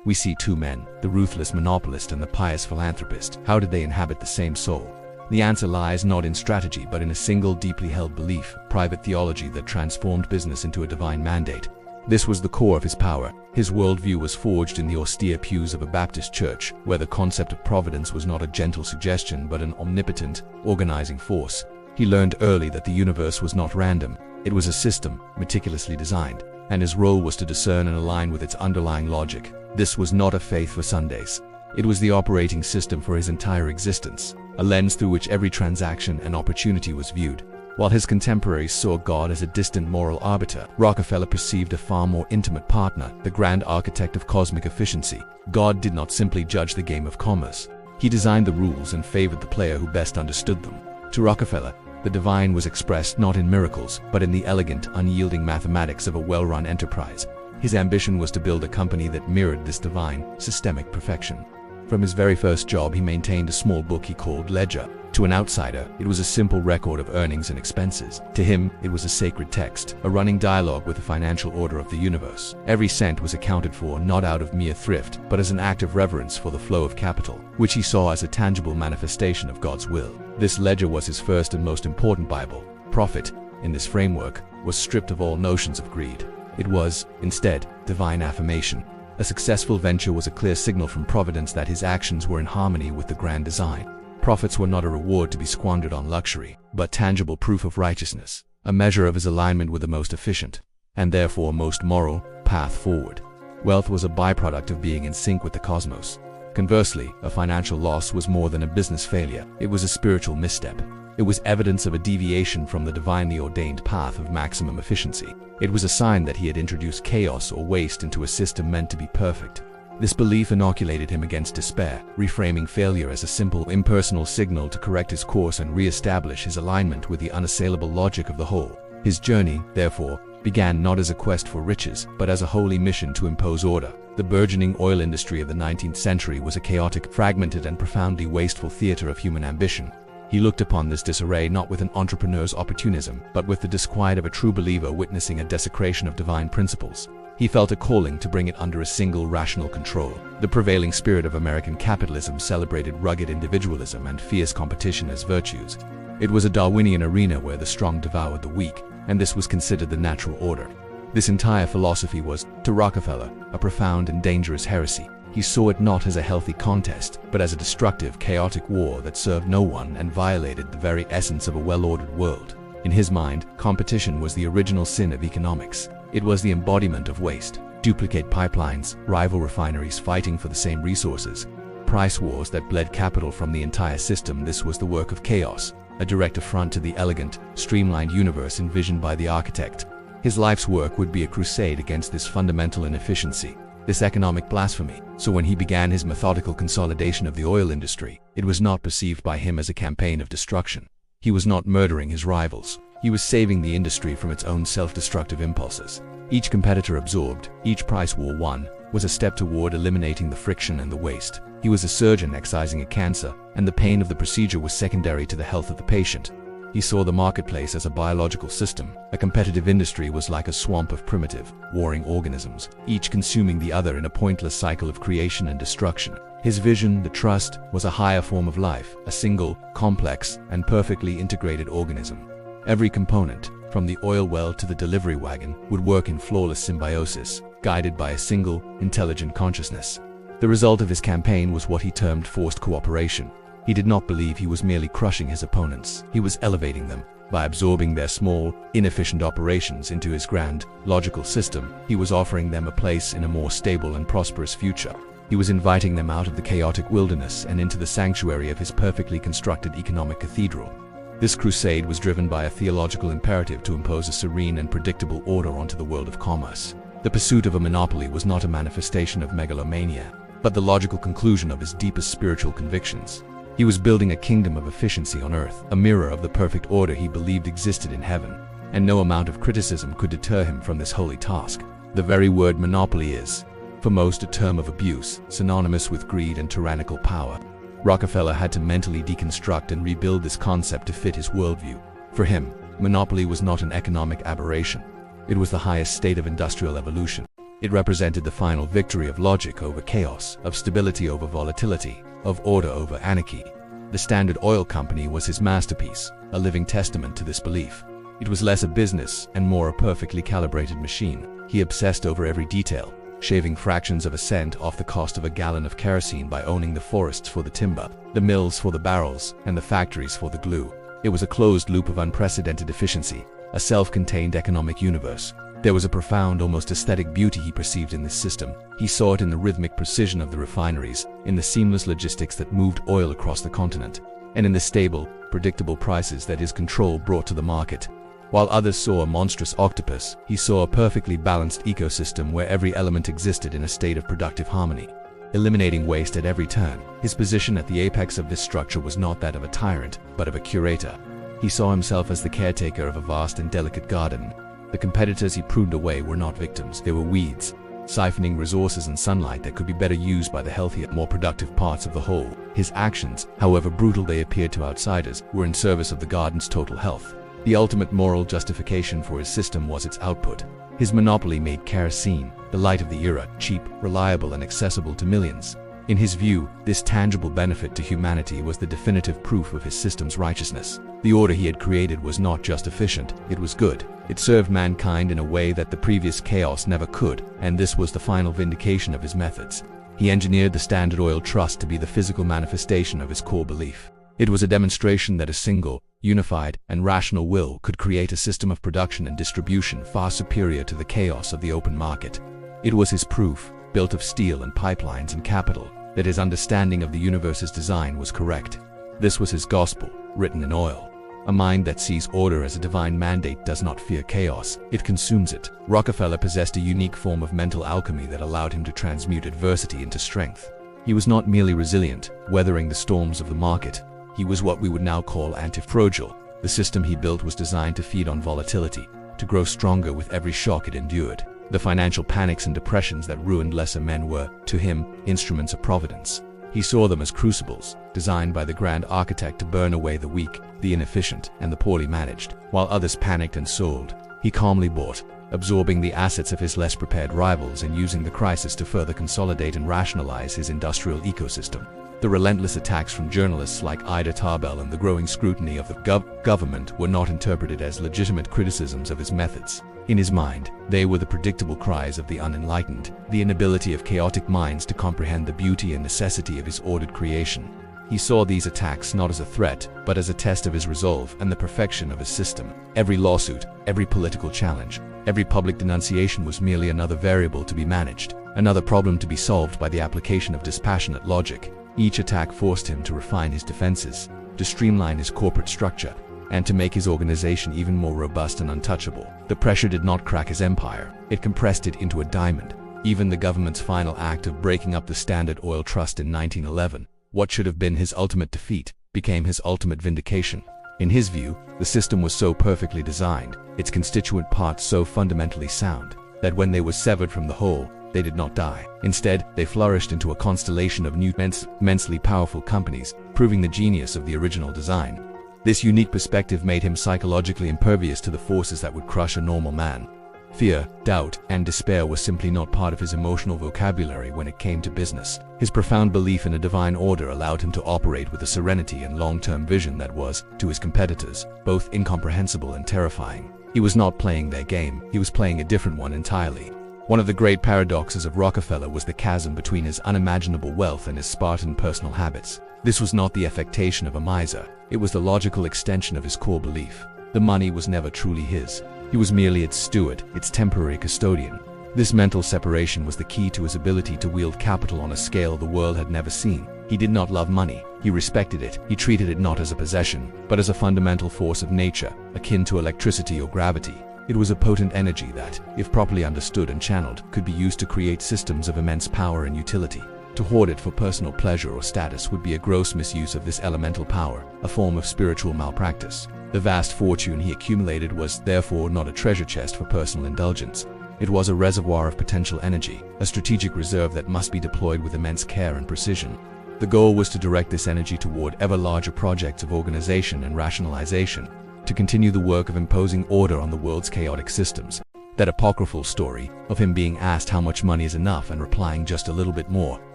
We see two men, the ruthless monopolist and the pious philanthropist. How did they inhabit the same soul? The answer lies not in strategy but in a single deeply held belief, private theology that transformed business into a divine mandate. This was the core of his power. His worldview was forged in the austere pews of a Baptist church, where the concept of providence was not a gentle suggestion but an omnipotent, organizing force. He learned early that the universe was not random. It was a system, meticulously designed, and his role was to discern and align with its underlying logic. This was not a faith for Sundays. It was the operating system for his entire existence, a lens through which every transaction and opportunity was viewed. While his contemporaries saw God as a distant moral arbiter, Rockefeller perceived a far more intimate partner, the grand architect of cosmic efficiency. God did not simply judge the game of commerce. He designed the rules and favored the player who best understood them. To Rockefeller, the divine was expressed not in miracles, but in the elegant, unyielding mathematics of a well-run enterprise. His ambition was to build a company that mirrored this divine, systemic perfection. From his very first job, he maintained a small book he called Ledger. To an outsider, it was a simple record of earnings and expenses. To him, it was a sacred text, a running dialogue with the financial order of the universe. Every cent was accounted for not out of mere thrift, but as an act of reverence for the flow of capital, which he saw as a tangible manifestation of God's will. This ledger was his first and most important Bible. Profit, in this framework, was stripped of all notions of greed. It was, instead, divine affirmation. A successful venture was a clear signal from Providence that his actions were in harmony with the grand design. Profits were not a reward to be squandered on luxury, but tangible proof of righteousness, a measure of his alignment with the most efficient, and therefore most moral, path forward. Wealth was a byproduct of being in sync with the cosmos. Conversely, a financial loss was more than a business failure. It was a spiritual misstep. It was evidence of a deviation from the divinely ordained path of maximum efficiency. It was a sign that he had introduced chaos or waste into a system meant to be perfect. This belief inoculated him against despair, reframing failure as a simple, impersonal signal to correct his course and re-establish his alignment with the unassailable logic of the whole. His journey, therefore, began not as a quest for riches, but as a holy mission to impose order. The burgeoning oil industry of the 19th century was a chaotic, fragmented, and profoundly wasteful theater of human ambition. He looked upon this disarray not with an entrepreneur's opportunism, but with the disquiet of a true believer witnessing a desecration of divine principles. He felt a calling to bring it under a single rational control. The prevailing spirit of American capitalism celebrated rugged individualism and fierce competition as virtues. It was a Darwinian arena where the strong devoured the weak, and this was considered the natural order. This entire philosophy was, to Rockefeller, a profound and dangerous heresy. He saw it not as a healthy contest, but as a destructive, chaotic war that served no one and violated the very essence of a well-ordered world. In his mind, competition was the original sin of economics. It was the embodiment of waste. Duplicate pipelines, rival refineries fighting for the same resources, price wars that bled capital from the entire system. This was the work of chaos, a direct affront to the elegant, streamlined universe envisioned by the architect. His life's work would be a crusade against this fundamental inefficiency, this economic blasphemy. So when he began his methodical consolidation of the oil industry, it was not perceived by him as a campaign of destruction. He was not murdering his rivals. He was saving the industry from its own self-destructive impulses. Each competitor absorbed, each price war won, was a step toward eliminating the friction and the waste. He was a surgeon excising a cancer, and the pain of the procedure was secondary to the health of the patient. He saw the marketplace as a biological system. A competitive industry was like a swamp of primitive, warring organisms, each consuming the other in a pointless cycle of creation and destruction. His vision, the trust, was a higher form of life, a single, complex, and perfectly integrated organism. Every component, from the oil well to the delivery wagon, would work in flawless symbiosis, guided by a single, intelligent consciousness. The result of his campaign was what he termed forced cooperation. He did not believe he was merely crushing his opponents. He was elevating them. By absorbing their small, inefficient operations into his grand, logical system, he was offering them a place in a more stable and prosperous future. He was inviting them out of the chaotic wilderness and into the sanctuary of his perfectly constructed economic cathedral. This crusade was driven by a theological imperative to impose a serene and predictable order onto the world of commerce. The pursuit of a monopoly was not a manifestation of megalomania, but the logical conclusion of his deepest spiritual convictions. He was building a kingdom of efficiency on earth, a mirror of the perfect order he believed existed in heaven, and no amount of criticism could deter him from this holy task. The very word monopoly is, for most, a term of abuse, synonymous with greed and tyrannical power. Rockefeller had to mentally deconstruct and rebuild this concept to fit his worldview. For him, monopoly was not an economic aberration. It was the highest state of industrial evolution. It represented the final victory of logic over chaos, of stability over volatility, of order over anarchy. The Standard Oil Company was his masterpiece, a living testament to this belief. It was less a business and more a perfectly calibrated machine. He obsessed over every detail, shaving fractions of a cent off the cost of a gallon of kerosene by owning the forests for the timber, the mills for the barrels, and the factories for the glue. It was a closed loop of unprecedented efficiency, a self-contained economic universe. There was a profound, almost aesthetic beauty he perceived in this system. He saw it in the rhythmic precision of the refineries, in the seamless logistics that moved oil across the continent, and in the stable, predictable prices that his control brought to the market. While others saw a monstrous octopus, he saw a perfectly balanced ecosystem where every element existed in a state of productive harmony, eliminating waste at every turn. His position at the apex of this structure was not that of a tyrant, but of a curator. He saw himself as the caretaker of a vast and delicate garden. The competitors he pruned away were not victims, they were weeds, siphoning resources and sunlight that could be better used by the healthier, more productive parts of the whole. His actions, however brutal they appeared to outsiders, were in service of the garden's total health. The ultimate moral justification for his system was its output. His monopoly made kerosene, the light of the era, cheap, reliable, and accessible to millions. In his view, this tangible benefit to humanity was the definitive proof of his system's righteousness. The order he had created was not just efficient, it was good. It served mankind in a way that the previous chaos never could, and this was the final vindication of his methods. He engineered the Standard Oil Trust to be the physical manifestation of his core belief. It was a demonstration that a single, unified, and rational will could create a system of production and distribution far superior to the chaos of the open market. It was his proof, built of steel and pipelines and capital, that his understanding of the universe's design was correct. This was his gospel, written in oil. A mind that sees order as a divine mandate does not fear chaos, it consumes it. Rockefeller possessed a unique form of mental alchemy that allowed him to transmute adversity into strength. He was not merely resilient, weathering the storms of the market. He was what we would now call antifragile. The system he built was designed to feed on volatility, to grow stronger with every shock it endured. The financial panics and depressions that ruined lesser men were, to him, instruments of providence. He saw them as crucibles, designed by the grand architect to burn away the weak, the inefficient, and the poorly managed. While others panicked and sold, he calmly bought, absorbing the assets of his less prepared rivals and using the crisis to further consolidate and rationalize his industrial ecosystem. The relentless attacks from journalists like Ida Tarbell and the growing scrutiny of the government were not interpreted as legitimate criticisms of his methods. In his mind, they were the predictable cries of the unenlightened, the inability of chaotic minds to comprehend the beauty and necessity of his ordered creation. He saw these attacks not as a threat, but as a test of his resolve and the perfection of his system. Every lawsuit, every political challenge, every public denunciation was merely another variable to be managed, another problem to be solved by the application of dispassionate logic. Each attack forced him to refine his defenses, to streamline his corporate structure, and to make his organization even more robust and untouchable. The pressure did not crack his empire, it compressed it into a diamond. Even the government's final act of breaking up the Standard Oil Trust in 1911, what should have been his ultimate defeat, became his ultimate vindication. In his view, the system was so perfectly designed, its constituent parts so fundamentally sound, that when they were severed from the whole, they did not die. Instead, they flourished into a constellation of new, immensely powerful companies, proving the genius of the original design. This unique perspective made him psychologically impervious to the forces that would crush a normal man. Fear, doubt, and despair were simply not part of his emotional vocabulary when it came to business. His profound belief in a divine order allowed him to operate with a serenity and long-term vision that was, to his competitors, both incomprehensible and terrifying. He was not playing their game, he was playing a different one entirely. One of the great paradoxes of Rockefeller was the chasm between his unimaginable wealth and his Spartan personal habits. This was not the affectation of a miser, it was the logical extension of his core belief. The money was never truly his. He was merely its steward, its temporary custodian. This mental separation was the key to his ability to wield capital on a scale the world had never seen. He did not love money, he respected it. He treated it not as a possession, but as a fundamental force of nature, akin to electricity or gravity. It was a potent energy that, if properly understood and channeled, could be used to create systems of immense power and utility. To hoard it for personal pleasure or status would be a gross misuse of this elemental power, a form of spiritual malpractice. The vast fortune he accumulated was, therefore, not a treasure chest for personal indulgence. It was a reservoir of potential energy, a strategic reserve that must be deployed with immense care and precision. The goal was to direct this energy toward ever larger projects of organization and rationalization, to continue the work of imposing order on the world's chaotic systems, That apocryphal story of him being asked how much money is enough and replying just a little bit more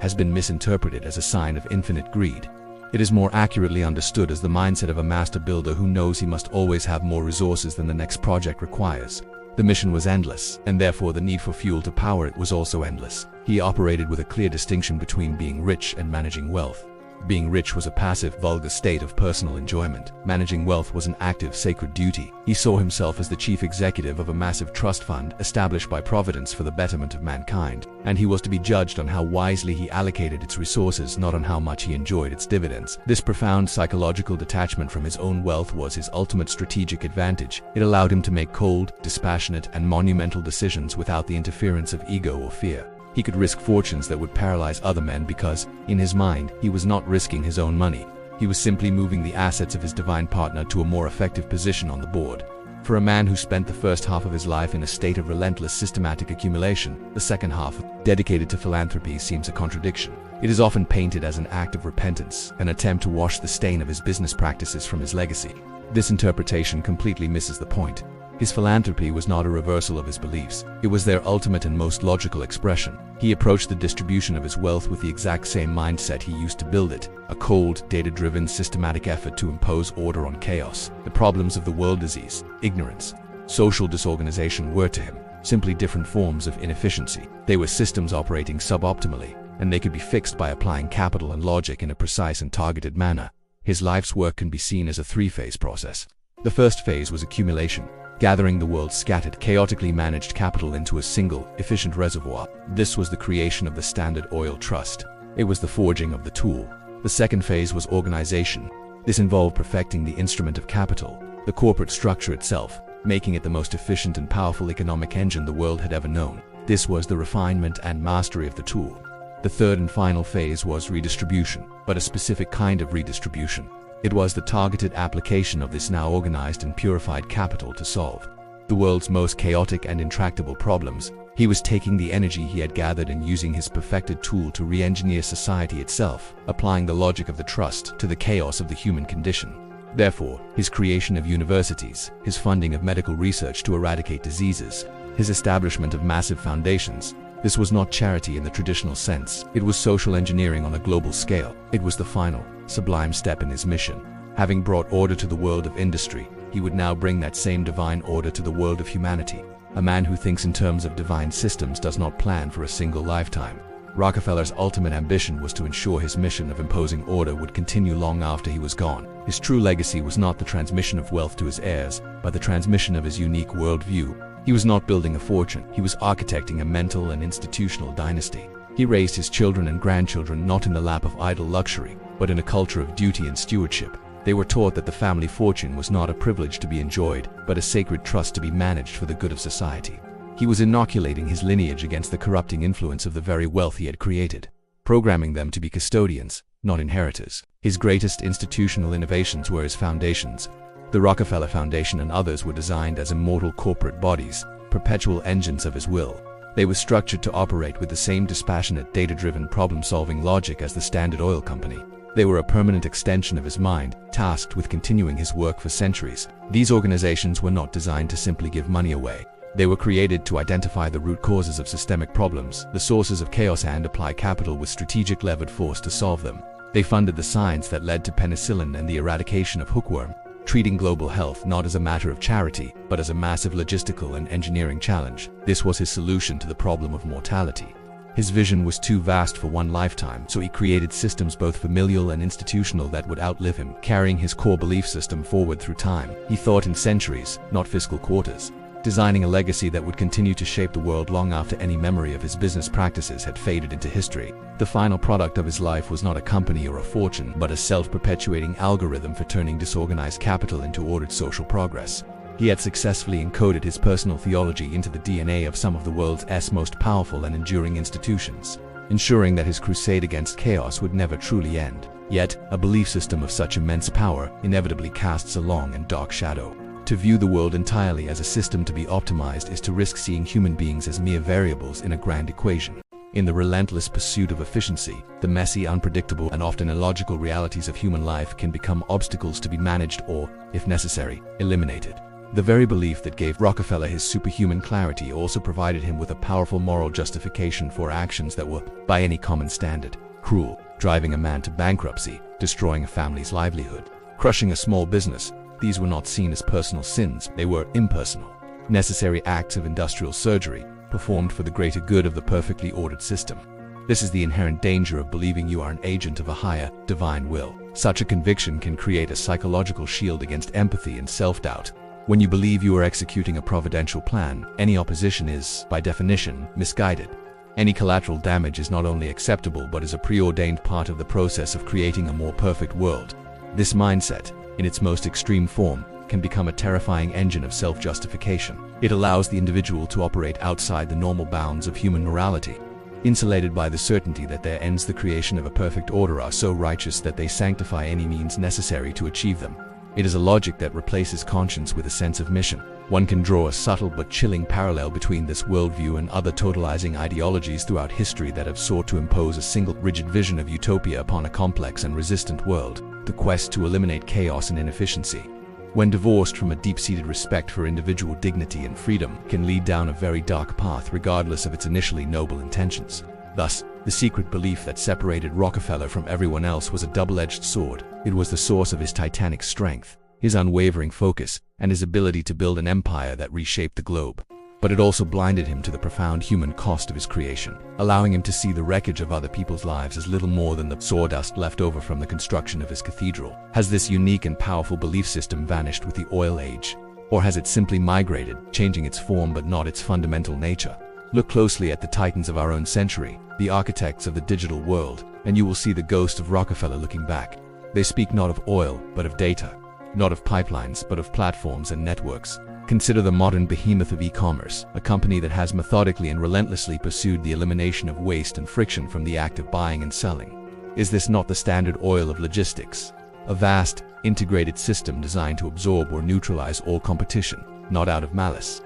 has been misinterpreted as a sign of infinite greed. It is more accurately understood as the mindset of a master builder who knows he must always have more resources than the next project requires. The mission was endless, and therefore the need for fuel to power it was also endless. He operated with a clear distinction between being rich and managing wealth. Being rich was a passive, vulgar state of personal enjoyment. Managing wealth was an active, sacred duty. He saw himself as the chief executive of a massive trust fund established by Providence for the betterment of mankind, and he was to be judged on how wisely he allocated its resources, not on how much he enjoyed its dividends. This profound psychological detachment from his own wealth was his ultimate strategic advantage. It allowed him to make cold, dispassionate, and monumental decisions without the interference of ego or fear. He could risk fortunes that would paralyze other men because, in his mind, he was not risking his own money. He was simply moving the assets of his divine partner to a more effective position on the board. For a man who spent the first half of his life in a state of relentless systematic accumulation, the second half, dedicated to philanthropy, seems a contradiction. It is often painted as an act of repentance, an attempt to wash the stain of his business practices from his legacy. This interpretation completely misses the point. His philanthropy was not a reversal of his beliefs. It was their ultimate and most logical expression. He approached the distribution of his wealth with the exact same mindset he used to build it, a cold, data-driven, systematic effort to impose order on chaos. The problems of the world, disease, ignorance, social disorganization, were to him simply different forms of inefficiency. They were systems operating suboptimally, and they could be fixed by applying capital and logic in a precise and targeted manner. His life's work can be seen as a three-phase process. The first phase was accumulation, gathering the world's scattered, chaotically managed capital into a single, efficient reservoir. This was the creation of the Standard Oil Trust. It was the forging of the tool. The second phase was organization. This involved perfecting the instrument of capital, the corporate structure itself, making it the most efficient and powerful economic engine the world had ever known. This was the refinement and mastery of the tool. The third and final phase was redistribution, but a specific kind of redistribution. It was the targeted application of this now organized and purified capital to solve the world's most chaotic and intractable problems. He was taking the energy he had gathered and using his perfected tool to re-engineer society itself, applying the logic of the trust to the chaos of the human condition. Therefore, his creation of universities, his funding of medical research to eradicate diseases, his establishment of massive foundations, this was not charity in the traditional sense. It was social engineering on a global scale. It was the final, sublime step in his mission. Having brought order to the world of industry, he would now bring that same divine order to the world of humanity. A man who thinks in terms of divine systems does not plan for a single lifetime. Rockefeller's ultimate ambition was to ensure his mission of imposing order would continue long after he was gone. His true legacy was not the transmission of wealth to his heirs, but the transmission of his unique worldview. He was not building a fortune, he was architecting a mental and institutional dynasty. He raised his children and grandchildren not in the lap of idle luxury, but in a culture of duty and stewardship. They were taught that the family fortune was not a privilege to be enjoyed, but a sacred trust to be managed for the good of society. He was inoculating his lineage against the corrupting influence of the very wealth he had created, programming them to be custodians, not inheritors. His greatest institutional innovations were his foundations. The Rockefeller Foundation and others were designed as immortal corporate bodies, perpetual engines of his will. They were structured to operate with the same dispassionate, data-driven problem-solving logic as the Standard Oil Company. They were a permanent extension of his mind, tasked with continuing his work for centuries. These organizations were not designed to simply give money away. They were created to identify the root causes of systemic problems, the sources of chaos, and apply capital with strategic levered force to solve them. They funded the science that led to penicillin and the eradication of hookworm, treating global health not as a matter of charity, but as a massive logistical and engineering challenge. This was his solution to the problem of mortality. His vision was too vast for one lifetime, so he created systems both familial and institutional that would outlive him, carrying his core belief system forward through time. He thought in centuries, not fiscal quarters, designing a legacy that would continue to shape the world long after any memory of his business practices had faded into history. The final product of his life was not a company or a fortune, but a self-perpetuating algorithm for turning disorganized capital into ordered social progress. He had successfully encoded his personal theology into the DNA of some of the world's most powerful and enduring institutions, ensuring that his crusade against chaos would never truly end. Yet, a belief system of such immense power inevitably casts a long and dark shadow. To view the world entirely as a system to be optimized is to risk seeing human beings as mere variables in a grand equation. In the relentless pursuit of efficiency, the messy, unpredictable, and often illogical realities of human life can become obstacles to be managed or, if necessary, eliminated. The very belief that gave Rockefeller his superhuman clarity also provided him with a powerful moral justification for actions that were, by any common standard, cruel, driving a man to bankruptcy, destroying a family's livelihood, crushing a small business. These were not seen as personal sins, they were impersonal, necessary acts of industrial surgery, performed for the greater good of the perfectly ordered system. This is the inherent danger of believing you are an agent of a higher, divine will. Such a conviction can create a psychological shield against empathy and self-doubt. When you believe you are executing a providential plan, any opposition is, by definition, misguided. Any collateral damage is not only acceptable but is a preordained part of the process of creating a more perfect world. This mindset, in its most extreme form, can become a terrifying engine of self-justification. It allows the individual to operate outside the normal bounds of human morality, insulated by the certainty that their ends, the creation of a perfect order, are so righteous that they sanctify any means necessary to achieve them. It is a logic that replaces conscience with a sense of mission. One can draw a subtle but chilling parallel between this worldview and other totalizing ideologies throughout history that have sought to impose a single, rigid vision of utopia upon a complex and resistant world. The quest to eliminate chaos and inefficiency, when divorced from a deep-seated respect for individual dignity and freedom, can lead down a very dark path regardless of its initially noble intentions. Thus, the secret belief that separated Rockefeller from everyone else was a double-edged sword. It was the source of his titanic strength, his unwavering focus, and his ability to build an empire that reshaped the globe. But it also blinded him to the profound human cost of his creation, allowing him to see the wreckage of other people's lives as little more than the sawdust left over from the construction of his cathedral. Has this unique and powerful belief system vanished with the oil age? Or has it simply migrated, changing its form but not its fundamental nature? Look closely at the titans of our own century, the architects of the digital world, and you will see the ghost of Rockefeller looking back. They speak not of oil, but of data. Not of pipelines, but of platforms and networks. Consider the modern behemoth of e-commerce, a company that has methodically and relentlessly pursued the elimination of waste and friction from the act of buying and selling. Is this not the Standard Oil of logistics? A vast, integrated system designed to absorb or neutralize all competition, not out of malice,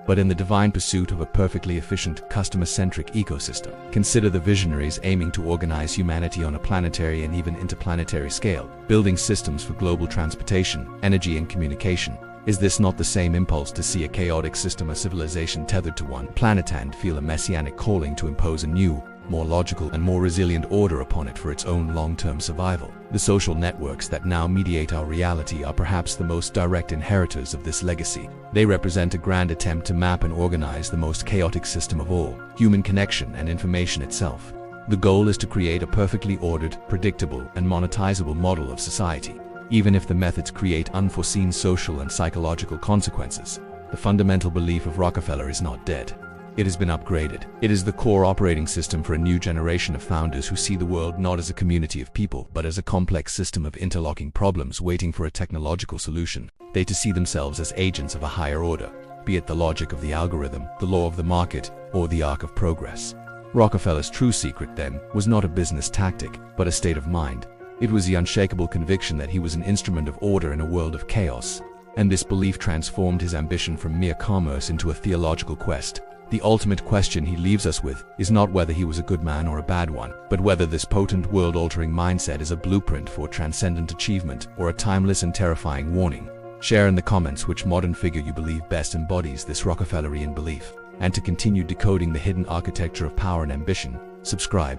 but in the divine pursuit of a perfectly efficient, customer-centric ecosystem. Consider the visionaries aiming to organize humanity on a planetary and even interplanetary scale, building systems for global transportation, energy and communication. Is this not the same impulse to see a chaotic system of civilization tethered to one planet and feel a messianic calling to impose a new, more logical and more resilient order upon it for its own long-term survival? The social networks that now mediate our reality are perhaps the most direct inheritors of this legacy. They represent a grand attempt to map and organize the most chaotic system of all, human connection and information itself. The goal is to create a perfectly ordered, predictable, and monetizable model of society. Even if the methods create unforeseen social and psychological consequences, the fundamental belief of Rockefeller is not dead. It has been upgraded. It is the core operating system for a new generation of founders who see the world not as a community of people, but as a complex system of interlocking problems waiting for a technological solution. They to see themselves as agents of a higher order, be it the logic of the algorithm, the law of the market, or the arc of progress. Rockefeller's true secret, then, was not a business tactic, but a state of mind. It was the unshakable conviction that he was an instrument of order in a world of chaos, and this belief transformed his ambition from mere commerce into a theological quest. The ultimate question he leaves us with is not whether he was a good man or a bad one, but whether this potent world-altering mindset is a blueprint for transcendent achievement or a timeless and terrifying warning. Share in the comments which modern figure you believe best embodies this Rockefellerian belief. And to continue decoding the hidden architecture of power and ambition, subscribe.